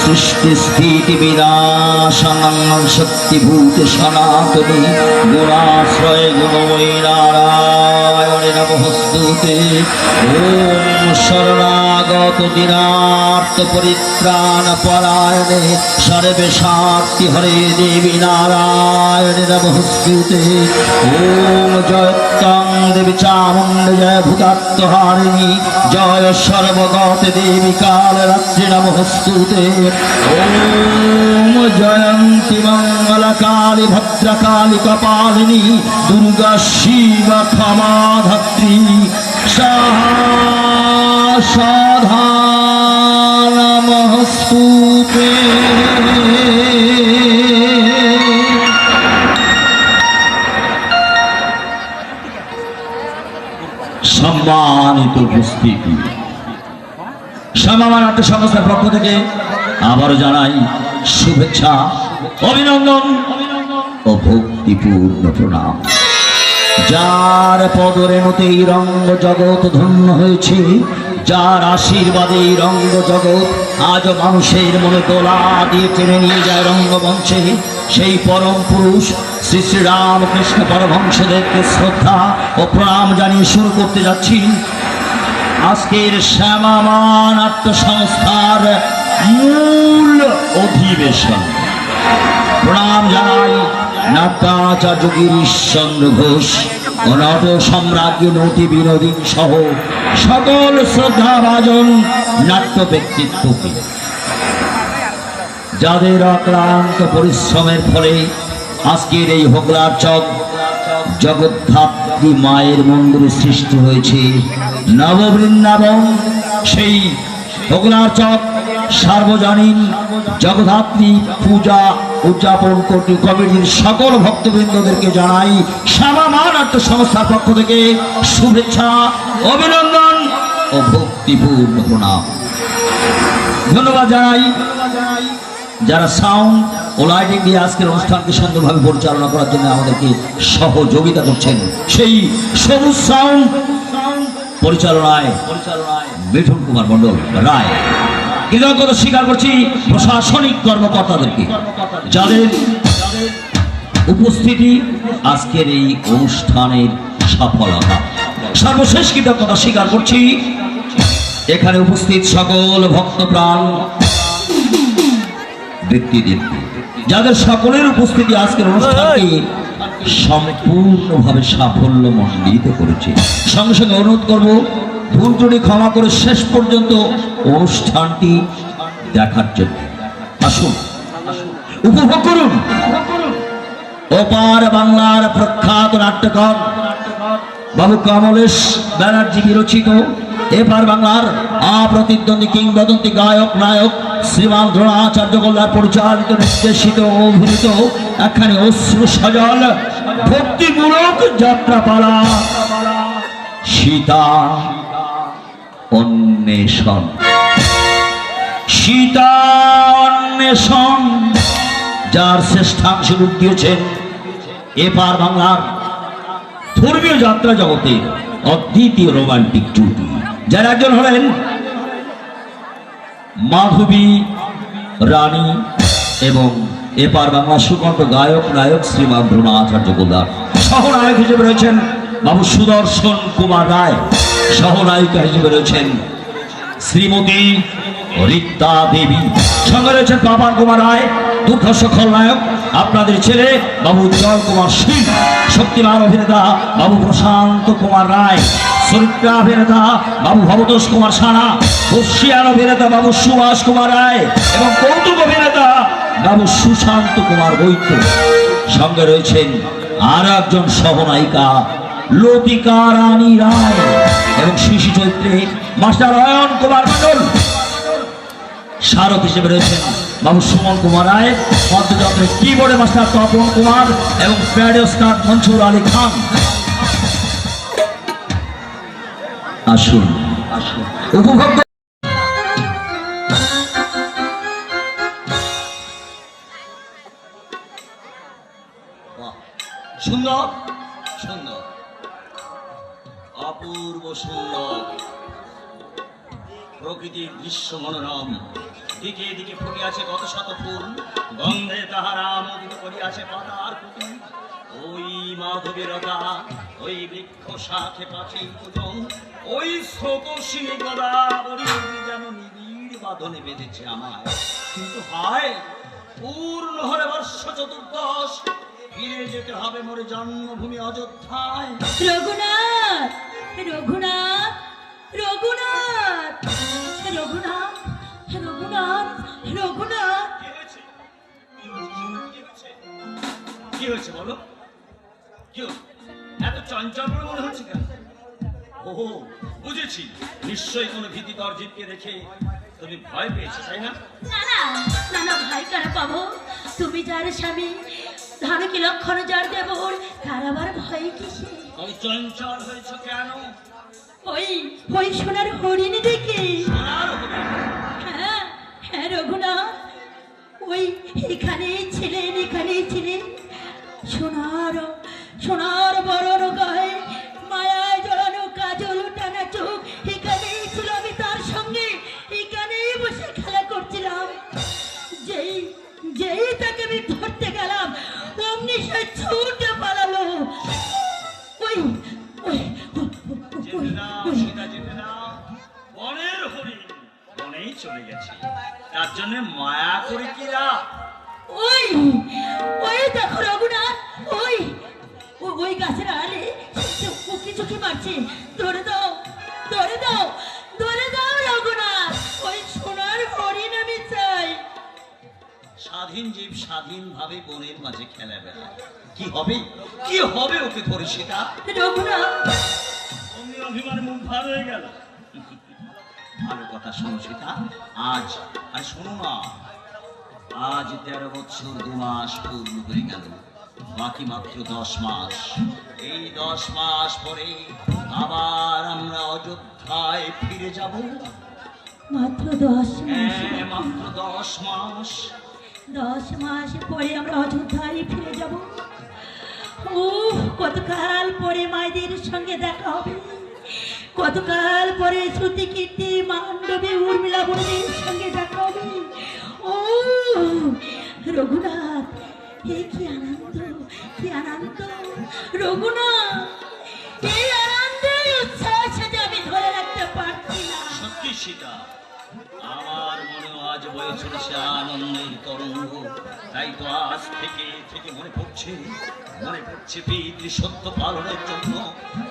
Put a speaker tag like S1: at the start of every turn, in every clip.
S1: सृष्टि स्थिति विनाशनं शक्तिभूत सनातनी गुणाश्रय गुणमयी नारायण नमोस्तुते। ओम शरणागत दीनार्थ परित्राण परायणे सर्वेशार्ति हरे देवी नारायण नमोस्तुते। ओम जयत्तं देवी चामुण्ड जय भूतात्महारिणी जय सर्वगत देवी कालरात्रि नमोस्तुते। ओम जयंती मंगलकाली भद्रकाली कपालिनी दुर्गा शिव क्षमा धात्री साधा नमोस्तुते। सम्मानित उपस्थिति श्यामा नाट्य संस्थार पक्ष থেকে আবারো জানাই শুভেচ্ছা অভিনন্দন ও ভক্তিপূর্ণ প্রণাম। যার পদরেণুতেই রঙ্গ জগৎ ধন্য হয়েছে, যার আশীর্বাদে এই রঙ্গ জগৎ আজ মানুষের মনে দোলা দিয়ে টেনে নিয়ে যায় রঙ্গমঞ্চে, সেই পরম পুরুষ শ্রী শ্রী রামকৃষ্ণ পরমহংসদেবকে শ্রদ্ধা ও প্রণাম জানিয়ে শুরু করতে যাচ্ছি আজকের শ্যামা মা নাট্য সংস্থার মূল অধিবেশন। প্রণাম জানাই নাট্যাচার্য গিরিশচন্দ্র ঘোষ ও নট সম্রাজ্ঞী নটি বিনোদিন সহ সকল শ্রদ্ধাভাজন নাট্য ব্যক্তিত্বকে, যাদের অক্লান্ত পরিশ্রমের ফলে আজকের এই হোগলার চক জগদ্ধাত্রী মায়ের মন্দিরে সৃষ্টি হয়েছে নববৃন্দাবন। সেই হোগলার চক সার্বজনীন জগদ্ধাত্রী পূজা উদযাপন কমিটির সকল ভক্তবৃন্দদেরকে জানাই শ্যামা মা নাট্য সংস্থার পক্ষ থেকে শুভেচ্ছা অভিনন্দন ও ভক্তিপূর্ণ প্রণাম। ধন্যবাদ জানাই যারা সাউন্ড ও লাইটিং দিয়ে আজকের অনুষ্ঠানকে সুন্দরভাবে পরিচালনা করার জন্য আমাদেরকে সহযোগিতা করছেন। সেই সবুজ সাউন্ড পরিচালনায় মিঠুন কুমার মণ্ডল রায়। কৃতজ্ঞতা স্বীকার করছি প্রশাসনিক কর্মকর্তাদেরকে, যাদের উপস্থিতি আজকের এই অনুষ্ঠানের সফলতা। সর্বশেষ কৃতজ্ঞতা স্বীকার করছি এখানে উপস্থিত সকল ভক্তপ্রাণ ব্যক্তিদের, যাদের সকলের উপস্থিতি আজকের অনুষ্ঠানকে সম্পূর্ণভাবে সাফল্যমণ্ডিত করেছে। সঙ্গে সঙ্গে অনুরোধ করব ভুল ত্রুটি ক্ষমা করে শেষ পর্যন্ত অনুষ্ঠানটি দেখার জন্য। আসুন উপভোগ করুন ওপার বাংলার প্রখ্যাত নাট্যকার বাবু কমলেশ ব্যানার্জি বিরচিত, এপার বাংলার অপ্রতিদ্বন্দ্বী কিংবদন্তি গায়ক নায়ক শ্রীমান দ্রোণাচার্য গোল্লার পরিচালিত নির্দেশিত অভিনীত একখানি অশ্রু সজল ভক্তিমূলক যাত্রাপালা সীতা অন্বেষণ। সীতা অন্বেষণ, যার শ্রেষ্ঠাংশ রূপ দিয়েছেন এপার বাংলার ধর্মীয় যাত্রা জগতের অদ্বিতীয় রোমান্টিক জুটি, যার একজন হলেন মাধবী রানী এবং এপার বাংলা সুকণ্ঠ গায়ক নায়ক শ্রীমান দ্রোণাচার্য গোল্লার। সহনায়ক হিসেবে রয়েছেন বাবু সুদর্শন কুমার রায়, সহনায়িকা হিসেবে রয়েছেন শ্রীমতী রিক্তা দেবী, সঙ্গে রয়েছেন পাপান কুমার রায়, দুর্ধর্ষ খলনায়ক আপনাদের ছেলে বাবু উজ্জ্বল কুমার সিং, শক্তিমান অভিনেতা বাবু প্রশান্ত কুমার রায়, চরিত্রাভিনেতা বাবু ভবতোষ কুমার সানা, বর্ষিয়ান অভিনেতা বাবু সুভাষ কুমার রায় এবং কৌতুক অভিনেতা বাবু সুশান্ত কুমার বৈদ্য। সঙ্গে রয়েছেন আর একজন সহনায়িকা লতিকা রানী রায় এবং শিশু চরিত্রে মাস্টার অয়ন কুমার মণ্ডল। স্মারক হিসেবে রয়েছেন বাবু সুমন কুমার রায়, মধ্যযন্ত্রের কিবোর্ডে মাস্টার তপন কুমার এবং প্যাডে ওস্তাদ মনসুর আলী খান। আসুন উপভোগ সুন্দর সুন্দর অপূর্ব সুন্দর। প্রকৃতির দৃশ্য মনোরম। দিকে দিকে ফুটিয়াছে কত শত ফুল, গন্ধে তাহারা মুগ্ধ করিয়াছে পাতার কুটি। ওই মাধবীরতা, ওই বৃক্ষ শাখে পাখি পূজন, ওই স্রোতস্বিনী গোদাবরী যেন নিবিড় বাঁধনে বেঁধেছে আমায়। কিন্তু হায়, পূর্ণ হলে বর্ষ চতুর্দশ, ফিরে যেতে হবে মোর জন্মভূমি অযোধ্যায়।
S2: রঘুনাথ, রঘুনাথ, রঘুনাথ, রঘুনাথ, রঘুনাথ, রঘুনাথ।
S1: কি হয়েছে বলো? কি এত চঞ্চল করে মনে হচ্ছে কেন? ওহো, বুঝেছি, নিশ্চয়ই কোনো ভীতিকর জীবকে দেখে তুমি ভয় পেয়েছো, তাই না?
S2: না না না না, ভাই কেন পাবো? তুমি যার স্বামী, ধানকি লক্ষণ যার দেবর, তার আবার ভয় কিসে?
S1: তুমি চঞ্চল হয়েছো কেন?
S2: ওই ওই সোনার হরিণ দেখে।
S1: সোনার হরিণ?
S2: হ্যাঁ হ্যাঁ রঘুনাথ, ওই এখানেই ছিলেন, এখানেই ছিলেন। সোনার সোনার বরণ গায়ে, মায়ায় জড়ানো কাজল টানা চোখ, এখানেই ছিল। আমি তার সঙ্গে এখানেই বসে খেলা করছিলাম। যেই যেই তাকে আমি ধরতে গেলাম, অমনি সে ছুটে পালালো। ওই ওই
S1: যেতে দাও সীতা, যেতে দাও। বনের হরিণ বনেই চলে গেছে, তার জন্য মায়া করে কি লাভ?
S2: ওই ওই দেখো রঘুনাথ, ওই ওই গাছের আড়ে উকি চুকি মারছে। ধরে দাও, ধরে দাও, ধরে দাও রঘুনাথ, ওই সোনার হরিণ আমি চাই।
S1: স্বাধীন জীব স্বাধীন ভাবে বনের মাঝে খেলা বেড়ায়, কি হবে, কি হবে ওকে ধরে সেটা?
S2: রঘুনাথ,
S1: অমনি অভিমানে মুখ ভার হয়ে গেল। ভালো কথা শোনো সীতা, আজ আর শোনো না, আজ 13 বছর 2 মাস পূর্ণ হয়ে গেল, বাকি মাত্র 10 মাস। এই 10 মাস পরে আবার আমরা অযোধ্যায় ফিরে যাব।
S2: মাত্র 10 মাস?
S1: হ্যাঁ, মাত্র 10 মাস।
S2: 10 মাস পরে আমরা অযোধ্যায় ফিরে যাব। ও কতকাল পরে মায়েদের সঙ্গে দেখা হবে, কতকাল পরে শ্রুতি কীর্তি মান্ডবী উর্মিলা বোনদের সঙ্গে দেখা হবে। ও রঘুনাথ, এই কি আনন্দ, কি আনন্দ রঘুনাথ, এই আনন্দের উচ্ছ্বাস যে আমি ধরে রাখতে পারছি না।
S1: সত্যি সীতা, আমার মনে আজ বয়ে চলেছে আনন্দের তরঙ্গ। তাই তো আজ থেকে থেকে মনে পড়ছে পিতৃ সত্য পালনের জন্য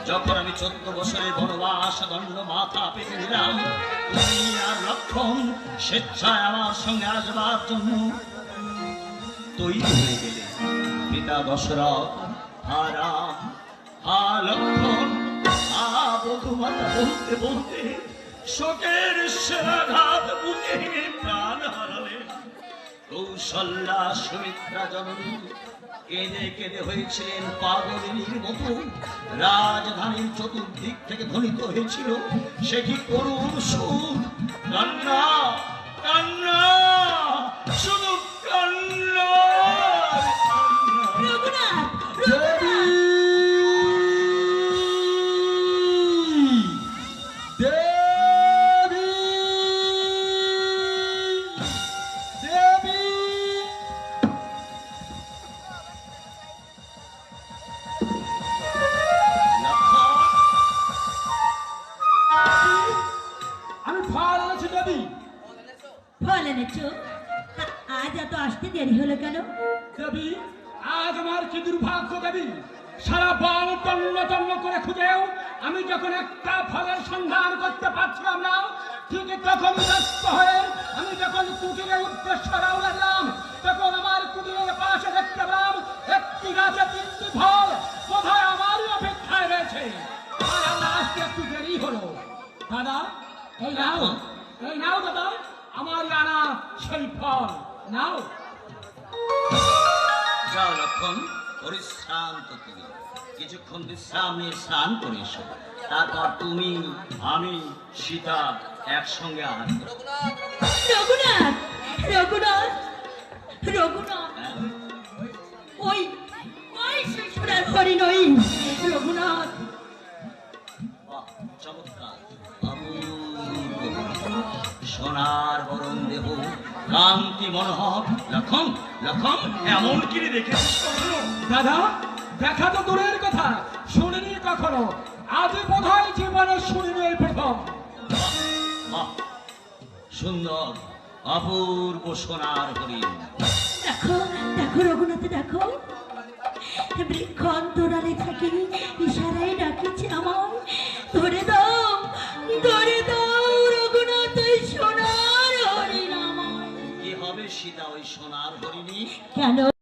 S1: যখন আমি 14 বছরের বনবাস দণ্ড মাথা পেতে নিলাম, তুমি আর লক্ষণ স্বেচ্ছায় আমার সঙ্গে আসবার জন্য তৈরি হয়ে গেলে। পিতা দশরথ, হা রাম, হা লক্ষণ, হা বধূমাতা বলতে বলতে শোকের সেরাঘাত বুকে প্রাণ হারালেন। কৌশল্যা সুমিত্রা জননী কেঁদে কেঁদে হয়েছিলেন পাগলিনীর মতো। রাজধানীর চতুর্দিক থেকে ধ্বনিত হয়েছিল সে কি করুণ সুর, কান্না, কান্না, শুধু কান্না।
S2: রঘুনাথ, রঘুনাথ, ফল এনেছো? আজ এত আসতে দেরি হলো কেন?
S3: দেবী, আজ আমার কি দুর্ভাগ্য দেবী, সারা বন তন্ন তন্ন করে খুঁজেও আমি যখন একটা ফলের সন্ধান করতে পারছিলাম না, ঠিক তখন ব্যস্ত হয়ে আমি যখন কুটিরের উদ্দেশ্যে রওনা দিলাম, তখন আমার কুটিরের পাশে দেখতে পেলাম একটি গাছে 3টি ফল কোথায় আমারই অপেক্ষায় রয়েছে। আর আমার আসতে একটু দেরি হলো। দাদা, এই নাও, এই নাও দাদা, আমার আনা সেই ফল নাও।
S1: যাও লক্ষণ, পরিশ্রান্ত তুমি, কিছুক্ষণ বিশ্রাম নিয়ে স্নান করে এসো, তারপর তুমি আমি সীতা একসঙ্গে আহার করব।
S2: রঘুনাথ, রঘুনাথ, রঘুনাথ, ওই ওই শিশুরার হরিণ, ওই রঘুনাথ।
S1: বাহ, চমৎকার, অপূর্ব। সোনার বরণ দেহ, কান্তি মনোহর। লক্ষণ, লক্ষণ, এমন কিনে দেখেছিস কখনো?
S3: দাদা, দেখা তো দূরের কথা, শুনিনি কখনো। আজই বোধহয় জীবনে শুনিনি এই প্রথম।
S1: বাহ, বাহ, সুন্দর অপূর্ব সোনার হরিণ।
S2: দেখো দেখো রঘুনাথ, দেখো বৃক্ষ অন্তরালে থাকে ইশারায় ডাকিছে আমায়, ধরে দাও, ধরে দাও রঘুনাথ ওই সোনার হরিণ আমায়।
S1: কি হবে সীতা ওই সোনার হরিণী?
S2: কেন